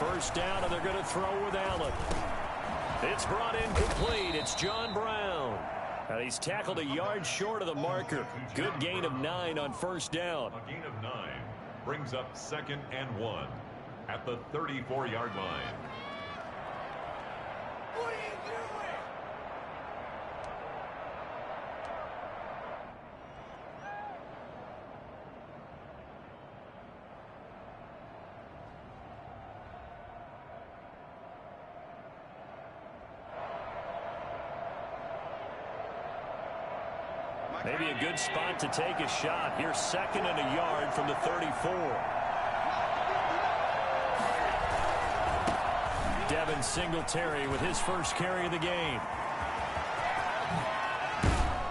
first down, and they're going to throw with Allen. It's brought in complete. It's John Brown. And he's tackled a yard short of the marker. Good gain of 9 on first down. A gain of 9 brings up 2nd and 1 at the 34-yard line. What are you doing? Maybe a good spot to take a shot. Here's 2nd and a yard from the 34. Devin Singletary with his first carry of the game.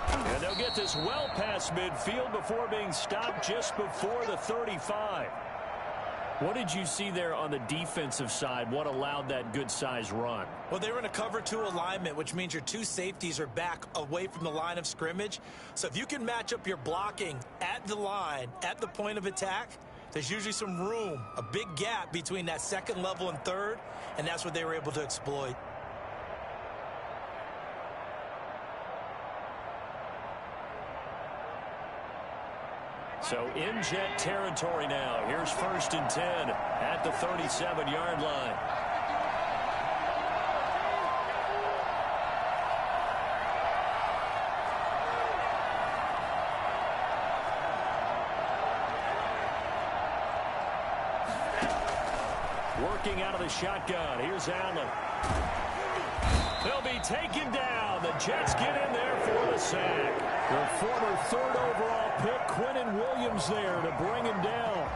And they'll get this well past midfield before being stopped just before the 35. What did you see there on the defensive side? What allowed that good-sized run? Well, they were in a cover 2 alignment, which means your 2 safeties are back away from the line of scrimmage. So if you can match up your blocking at the line, at the point of attack, there's usually some room, a big gap between that 2nd level and 3rd, and that's what they were able to exploit. So in jet territory now. Here's 1st and 10 at the 37-yard line. Working out of the shotgun. Here's Allen. He'll be taken down. The Jets get in there for the sack. The former 3rd overall pick, Quinnen Williams, there to bring him down.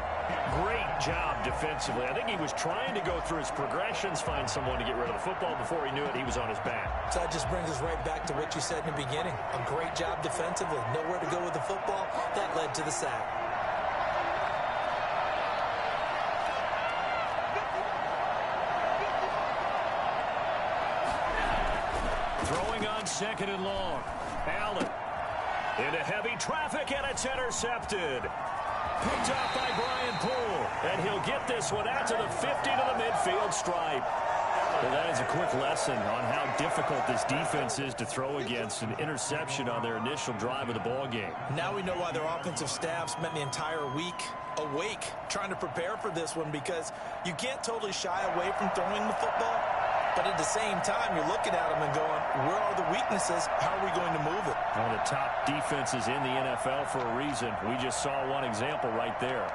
Great job defensively. I think he was trying to go through his progressions, find someone to get rid of the football. Before he knew it, he was on his back. So that just brings us right back to what you said in the beginning. A great job defensively. Nowhere to go with the football. That led to the sack. Throwing on 2nd and long. Allen into heavy traffic, and it's intercepted. Picked off by Brian Poole. And he'll get this one out to the 50 to the midfield stripe. Well, that is a quick lesson on how difficult this defense is to throw against. An interception on their initial drive of the ball game. Now we know why their offensive staff spent the entire week awake trying to prepare for this one, because you can't totally shy away from throwing the football. But at the same time, you're looking at them and going, where are the weaknesses? How are we going to move it? One of the top defenses in the NFL for a reason. We just saw one example right there.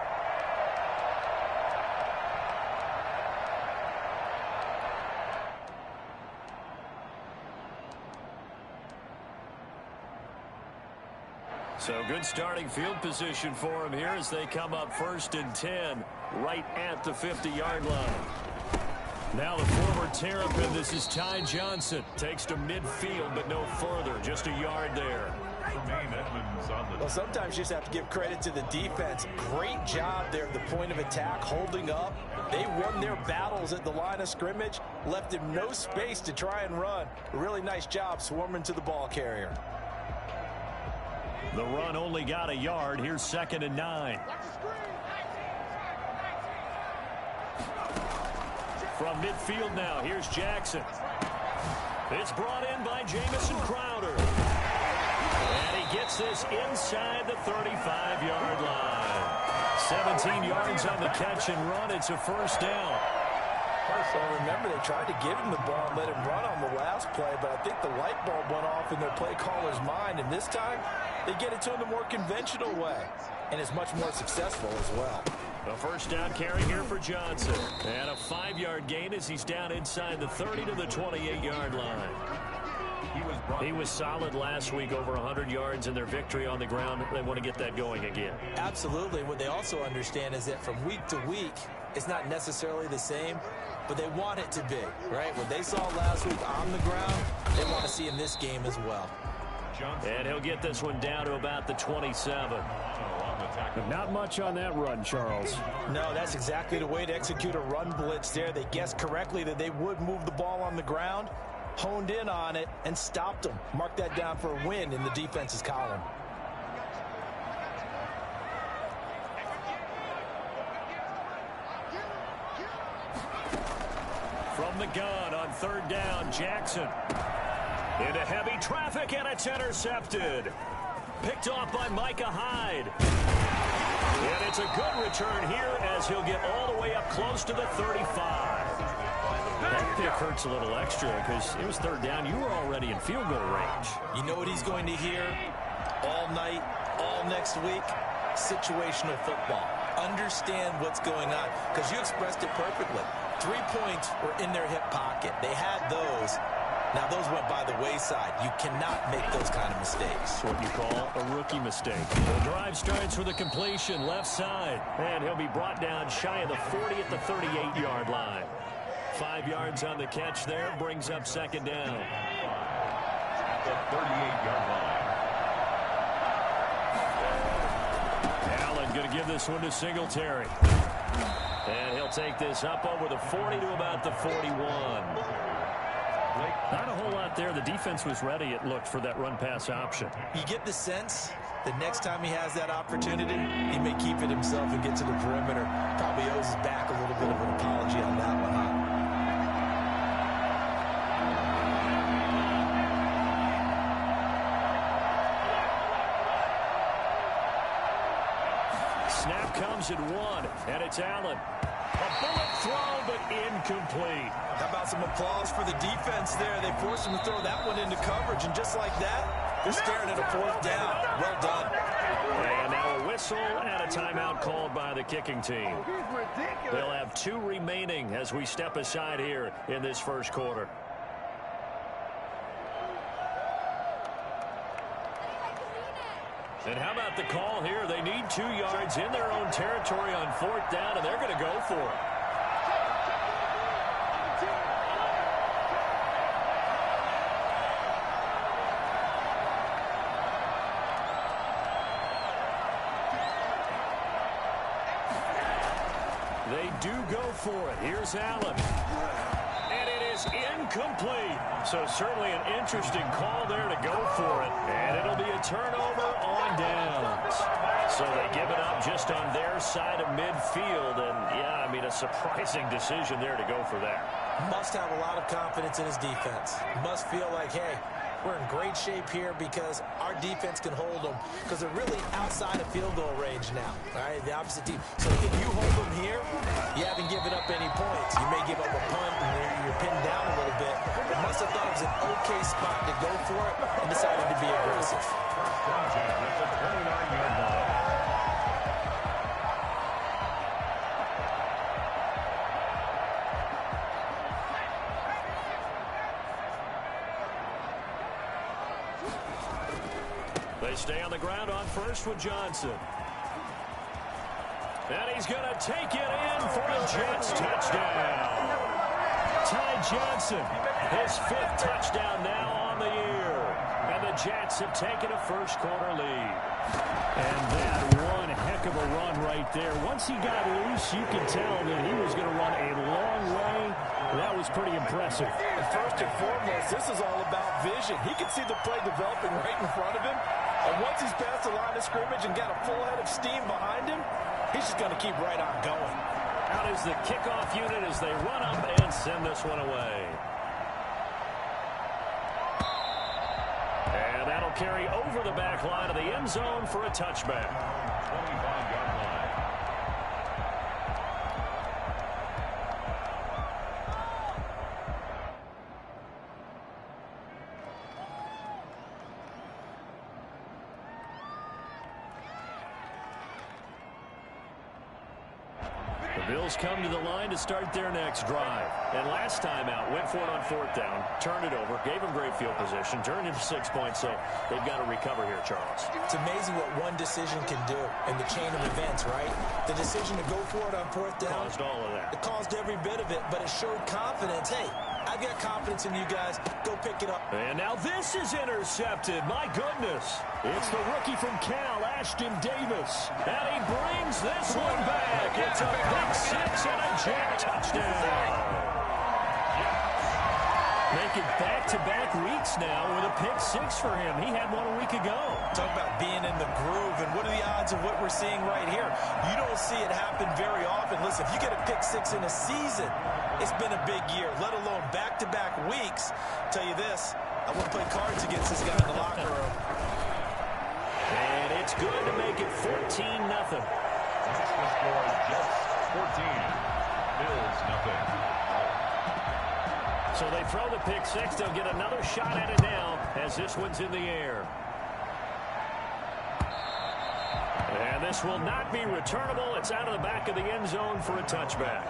So good starting field position for him here as they come up 1st and 10 right at the 50-yard line. Now the former Terrapin, this is Ty Johnson. Takes to midfield, but no further. Just a yard there. Well, sometimes you just have to give credit to the defense. Great job there at the point of attack, holding up. They won their battles at the line of scrimmage, left him no space to try and run. A really nice job swarming to the ball carrier. The run only got a yard. Here's 2nd and 9. From midfield now, here's Jackson. It's brought in by Jamison Crowder. And he gets this inside the 35-yard line. 17 yards on the catch and run. It's a first down. Well, remember, they tried to give him the ball and let him run on the last play, but I think the light bulb went off in their play caller's mind, and this time they get it to him the more conventional way, and it's much more successful as well. A first down carry here for Johnson. And a 5-yard gain as he's down inside the 30 to the 28-yard line. He was solid last week, over 100 yards in their victory on the ground. They want to get that going again. Absolutely. What they also understand is that from week to week, it's not necessarily the same, but they want it to be, right? What they saw last week on the ground, they want to see in this game as well. And he'll get this one down to about the 27. But not much on that run, Charles. No, that's exactly the way to execute a run blitz there. They guessed correctly that they would move the ball on the ground, honed in on it, and stopped them. Mark that down for a win in the defense's column. third down. Jackson into heavy traffic, and it's intercepted. Picked off by Micah Hyde. And it's a good return here as he'll get all the way up close to the 35. That pick hurts a little extra because it was third down. You were already in field goal range. You know what he's going to hear all night, all next week? Situational football. Understand what's going on, because you expressed it perfectly. 3 points were in their hip pocket. They had those. Now, those went by the wayside. You cannot make those kind of mistakes. What you call a rookie mistake. The drive starts with a completion left side, and he'll be brought down shy of the 40 at the 38-yard line. 5 yards on the catch there, brings up second down. At the 38-yard line. Allen going to give this one to Singletary. And he'll take this up over the 40 to about the 41. Not a whole lot there. The defense was ready, it looked, for that run-pass option. You get the sense that next time he has that opportunity, he may keep it himself and get to the perimeter. Probably owes his back a little bit of an apology on that one, huh? Snap comes at 1, and it's Allen. A bullet throw, but incomplete. How about some applause for the defense there? They forced him to throw that one into coverage, and just like that, they're staring at a fourth down. Well done. And now a whistle and a timeout called by the kicking team. They'll have 2 remaining as we step aside here in this first quarter. And how about the call here? They need 2 yards in their own territory on fourth down, and they're going to go for it. They do go for it. Here's Allen. And it is incomplete. So certainly an interesting call there to go for it. And it'll be a turnover on downs. So they give it up just on their side of midfield. And, yeah, I mean, a surprising decision there to go for that. Must have a lot of confidence in his defense. Must feel like, hey, we're in great shape here because our defense can hold them, because they're really outside of field goal range now, right? The opposite team. So if you hold them here, you haven't given up any points. You may give up a punt and you're pinned down a little bit. But must have thought it was an okay spot to go for it and decided to be aggressive. They stay on the ground on first with Johnson. And he's going to take it in for a Jets touchdown. Ty Johnson, his 5th touchdown now on the year. And the Jets have taken a first quarter lead. And that one heck of a run right there. Once he got loose, you could tell that he was going to run a long way. That was pretty impressive. And first and foremost, this is all about vision. He can see the play developing right in front of him. And once he's past the line of scrimmage and got a full head of steam behind him, he's just going to keep right on going. Out is the kickoff unit as they run up and send this one away. And that'll carry over the back line of the end zone for a touchback. 25-yard line. The Bills come to the line to start their next drive. And last time out, went for it on fourth down, turned it over, gave them great field position, turned into 6 points, so they've got to recover here, Charles. It's amazing what one decision can do in the chain of events, right? The decision to go for it on fourth down. Caused all of that. It caused every bit of it, but it showed confidence. Hey, I've got confidence in you guys. Go pick it up. And now this is intercepted. My goodness. It's the rookie from Cal, Ashton Davis. And he brings this one back. It's a pick six and a Jet touchdown. Make it back-to-back weeks now with a pick six for him. He had one a week ago. Talk about being in the groove, and what are the odds of what we're seeing right here? You don't see it happen very often. Listen, if you get a pick six in a season, it's been a big year, let alone back-to-back weeks. Tell you this, I wouldn't play cards against this guy in the locker room. And it's good to make it 14-0. That's the score. Jets 14, Bills nothing. So they throw the pick six. They'll get another shot at it now as this one's in the air. And this will not be returnable. It's out of the back of the end zone for a touchback.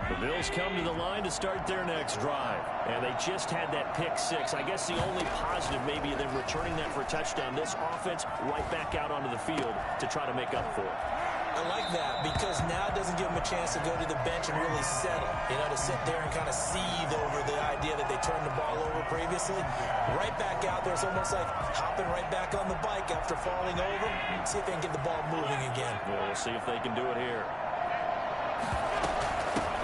The Bills come to the line to start their next drive. And they just had that pick six. I guess the only positive maybe them returning that for a touchdown. This offense right back out onto the field to try to make up for it. I like that because now it doesn't give them a chance to go to the bench and really settle. You know, to sit there and kind of seethe over the idea that they turned the ball over previously. Right back out there. It's almost like hopping right back on the bike after falling over. See if they can get the ball moving again. We'll see if they can do it here.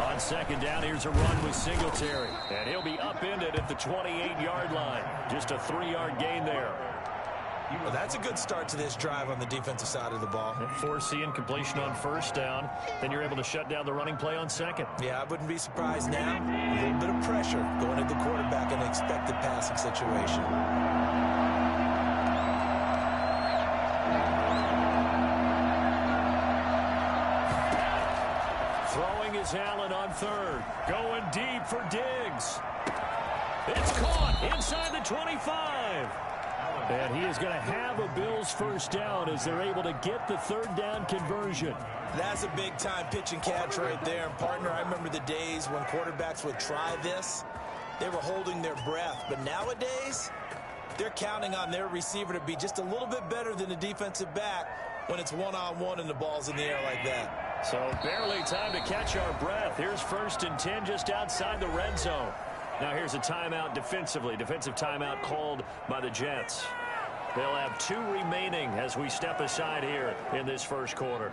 On second down, here's a run with Singletary. And he'll be upended at the 28-yard line. Just a 3-yard gain there. Well, that's a good start to this drive on the defensive side of the ball. Forcing completion on first down. Then you're able to shut down the running play on second. Yeah, I wouldn't be surprised now. A little bit of pressure going at the quarterback in an expected passing situation. Throwing is Allen on third. Going deep for Diggs. It's caught inside the 25. And he is going to have a Bills first down as they're able to get the third down conversion. That's a big-time pitch and catch right there. And, partner, I remember the days when quarterbacks would try this. They were holding their breath. But nowadays, they're counting on their receiver to be just a little bit better than the defensive back when it's one-on-one and the ball's in the air like that. So barely time to catch our breath. Here's 1st and 10 just outside the red zone. Now here's a timeout defensively. Defensive timeout called by the Jets. They'll have 2 remaining as we step aside here in this first quarter.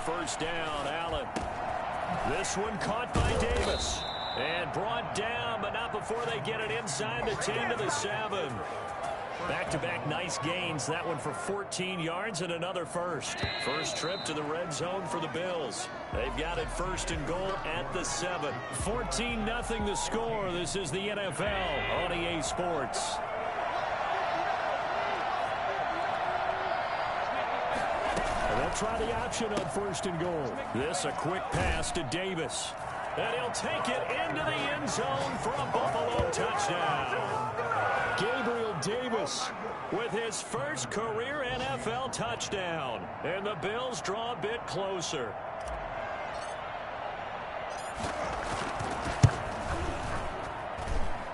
First down, Allen. This one caught by Davis. And brought down, but not before they get it inside the 10 to the 7. Back-to-back nice gains. That one for 14 yards and another first. First trip to the red zone for the Bills. They've got it 1st and goal at the 7. 14-0 the score. This is the NFL on EA Sports. They'll try the option on 1st and goal. This a quick pass to Davis. And he'll take it into the end zone for a Buffalo touchdown. Gabriel Davis with his first career NFL touchdown. And the Bills draw a bit closer.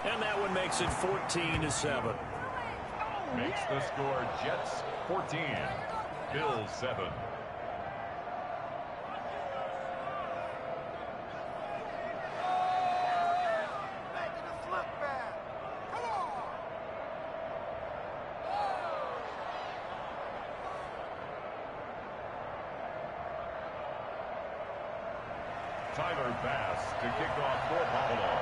And that one makes it 14-7. Makes the score Jets 14. Bills 7. Tyler Bass to kick off for Buffalo.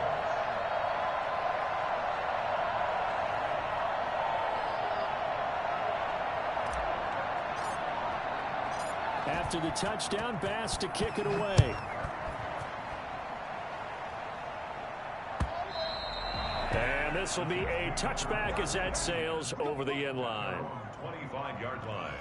After the touchdown, Bass to kick it away. And this will be a touchback as that sails over the end line. 25-yard line.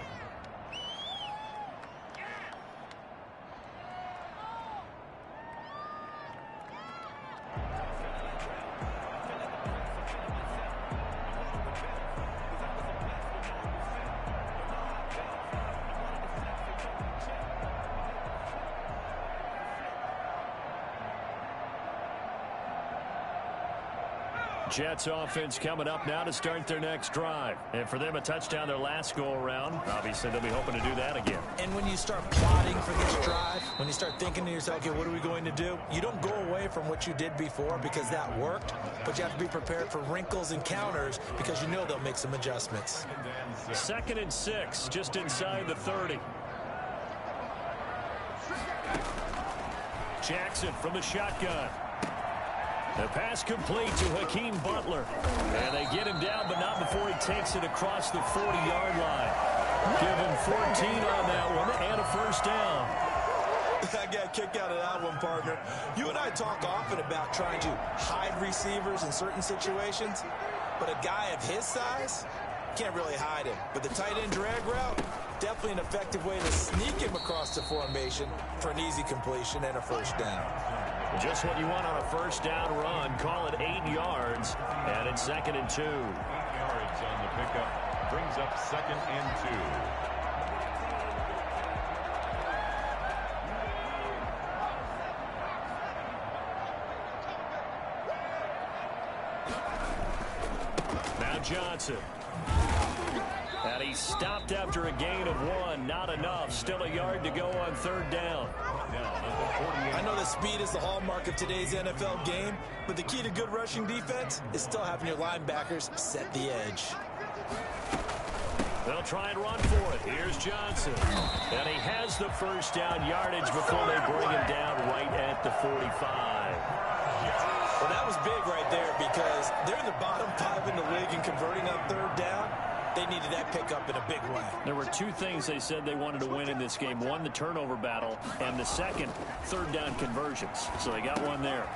Jets offense coming up now to start their next drive. And for them, a touchdown their last go-around. Obviously, they'll be hoping to do that again. And when you start plotting for this drive, when you start thinking to yourself, okay, what are we going to do? You don't go away from what you did before because that worked, but you have to be prepared for wrinkles and counters because you know they'll make some adjustments. 2nd and 6, just inside the 30. Jackson from the shotgun. The pass complete to Hakeem Butler. And they get him down, but not before he takes it across the 40-yard line. Give him 14 on that one and a first down. I got kicked out of that one, partner. You and I talk often about trying to hide receivers in certain situations, but a guy of his size can't really hide him. But the tight end drag route, definitely an effective way to sneak him across the formation for an easy completion and a first down. Just what you want on a first down run. Call it 8 yards, and it's 2nd and 2. 8 yards on the pickup. Brings up 2nd and 2. Now Johnson. And he stopped after a gain of 1. Not enough. Still a yard to go on 3rd down. I know that speed is the hallmark of today's NFL game, but the key to good rushing defense is still having your linebackers set the edge. They'll try and run for it. Here's Johnson. And he has the first down yardage before they bring him down right at the 45. Well, that was big right there because they're in the bottom 5 in the league in converting on 3rd down. They needed that pickup in a big way. There were 2 things they said they wanted to win in this game. One, the turnover battle, and the second, 3rd down conversions. So they got one there.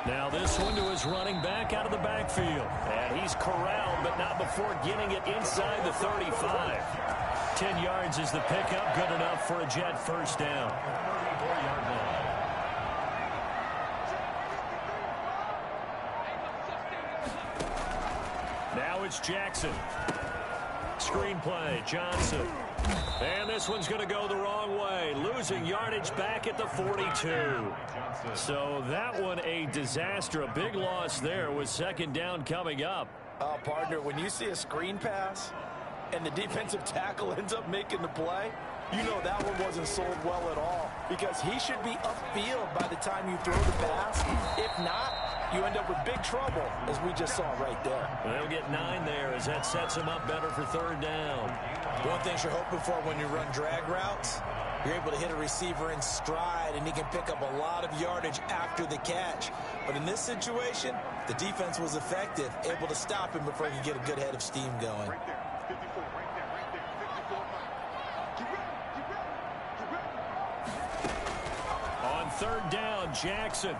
Now this one to his running back out of the backfield. And he's corralled, but not before getting it inside the 35. 10 yards is the pickup. Good enough for a Jet first down. Now it's Jackson. Screen play, Johnson. And this one's going to go the wrong way. Losing yardage back at the 42. So that one a disaster. A big loss there with 2nd down coming up. Partner, when you see a screen pass and the defensive tackle ends up making the play, you know that one wasn't sold well at all because he should be upfield by the time you throw the pass. If not, you end up with big trouble, as we just saw right there. They'll get 9 there as that sets him up better for 3rd down. One thing you're hoping for when you run drag routes, you're able to hit a receiver in stride, and he can pick up a lot of yardage after the catch. But in this situation, the defense was effective, able to stop him before he could get a good head of steam going. On 3rd down, Jackson.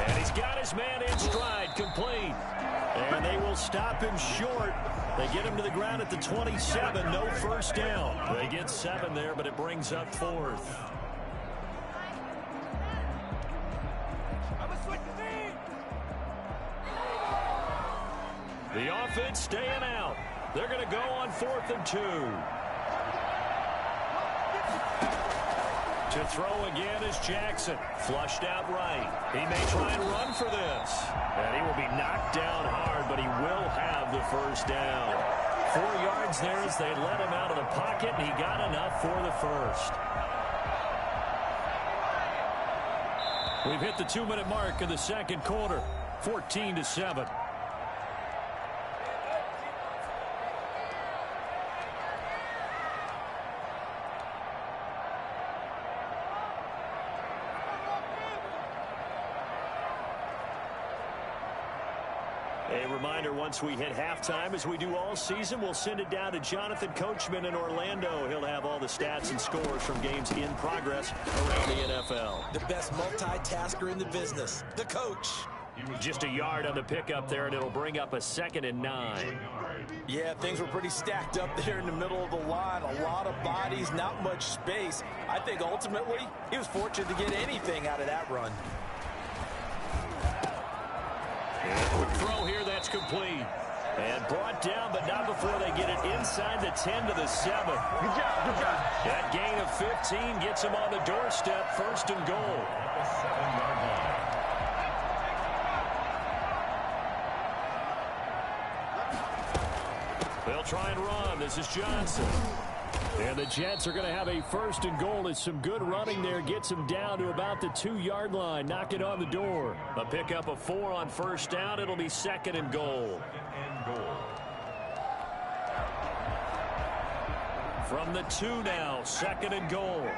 And he's got his man in stride, complete. And they will stop him short. They get him to the ground at the 27, no first down. They get 7 there, but it brings up 4th. The offense staying out. They're going to go on 4th and 2. To throw again is Jackson. Flushed out right. He may try and run for this. And he will be knocked down hard, but he will have the first down. 4 yards there as they let him out of the pocket, and he got enough for the first. We've hit the 2-minute mark of the 2nd quarter. 14-7. A reminder, once we hit halftime, as we do all season, we'll send it down to Jonathan Coachman in Orlando. He'll have all the stats and scores from games in progress around the NFL. The best multitasker in the business, the coach. Just a yard on the pickup there, and it'll bring up a 2nd and 9. Yeah, things were pretty stacked up there in the middle of the line. A lot of bodies, not much space. I think ultimately he was fortunate to get anything out of that run. Quick throw here, that's complete. And brought down, but not before they get it inside the 10 to the 7. Good job, good job. That gain of 15 gets him on the doorstep, 1st and goal. try and run. This is Johnson. And the Jets are going to have a first and goal as some good running there gets them down to about the 2-yard line. Knock it on the door. A pickup of 4 on first down. It'll be second and goal. From the 2 now, second and goal.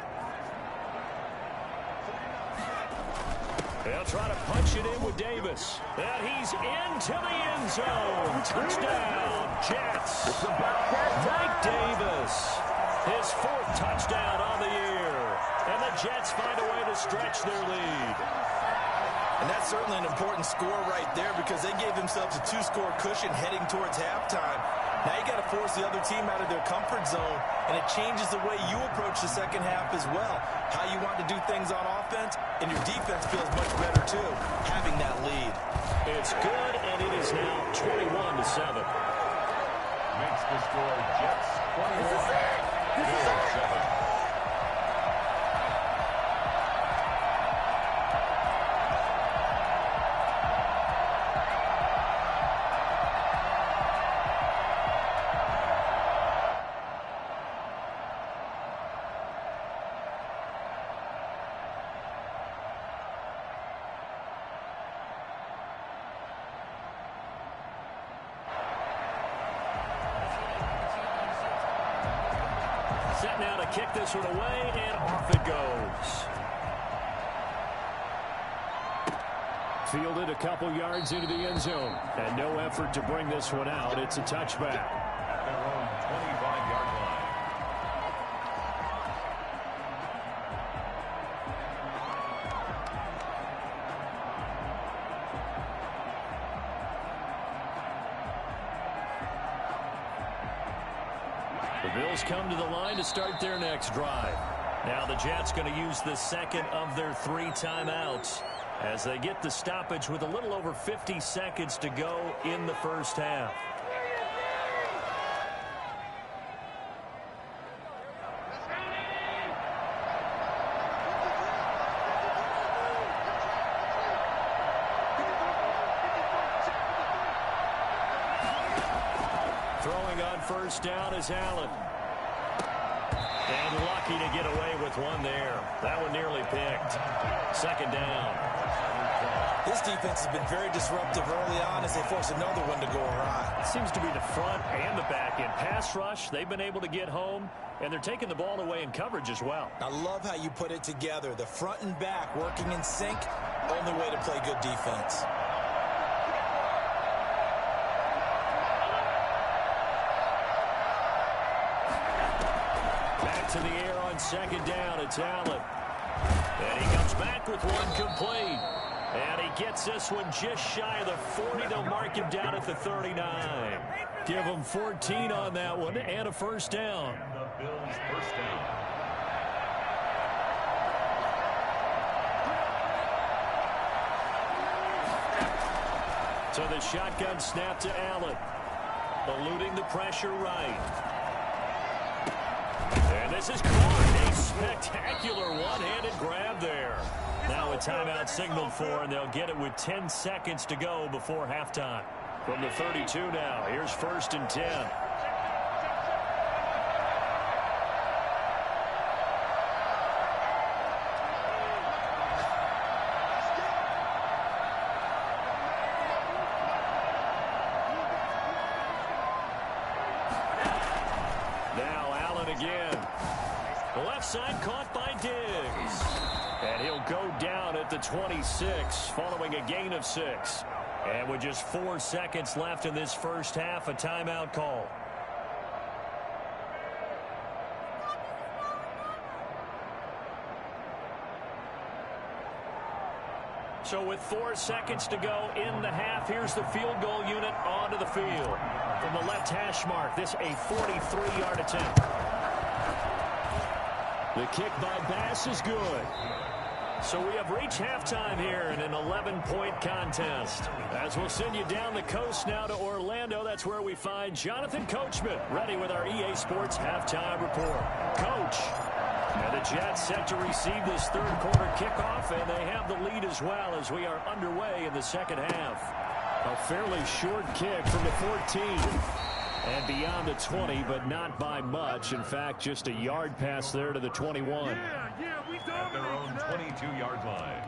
They'll try to punch it in with Davis. And he's into the end zone. Touchdown, Jets. Mike Davis, his 4th touchdown on the year. And the Jets find a way to stretch their lead. And that's certainly an important score right there because they gave themselves a 2-score cushion heading towards halftime. Now you got to force the other team out of their comfort zone, and it changes the way you approach the second half as well. How you want to do things on offense, and your defense feels much better too, having that lead. It's good, and it is now 21-7. Makes the score Jets 21-7. Set now to kick this one away, and off it goes. Fielded a couple yards into the end zone, and no effort to bring this one out. It's a touchback. At their own 25-yard line. The Bills come to the line to start their next drive. Now the Jets going to use the second of their 3 timeouts as they get the stoppage with a little over 50 seconds to go in the first half. Throwing on first down is Allen. And lucky to get away with one there. That one nearly picked. Second down. This defense has been very disruptive early on as they force another one to go awry. It seems to be the front and the back end. Pass rush, they've been able to get home, and they're taking the ball away in coverage as well. I love how you put it together. The front and back working in sync, only way to play good defense. Back to the air on second down. It's Allen. And he comes back with one complete. And he gets this one just shy of the 40. They'll mark him down at the 39. Give him 14 on that one and a first down. And the Bills' first down. So the shotgun snap to Allen. Eluding the pressure right. And this is caught. A spectacular one-handed grab there. Now a timeout signaled for, and they'll get it with 10 seconds to go before halftime. From the 32 now, here's first and 10. Now Allen again. The left side caught by Diggs. And he'll go down at the 26 following a gain of 6. And with just 4 seconds left in this first half, a timeout call. So with 4 seconds to go in the half, here's the field goal unit onto the field. From the left hash mark, this a 43-yard attempt. The kick by Bass is good. So we have reached halftime here in an 11-point contest. As we'll send you down the coast now to Orlando, that's where we find Jonathan Coachman, ready with our EA Sports halftime report. Coach, and the Jets set to receive this third quarter kickoff, and they have the lead as well as we are underway in the second half. A fairly short kick from the 14. And beyond the 20, but not by much. In fact, just a yard pass there to the 21. At their own 22-yard line.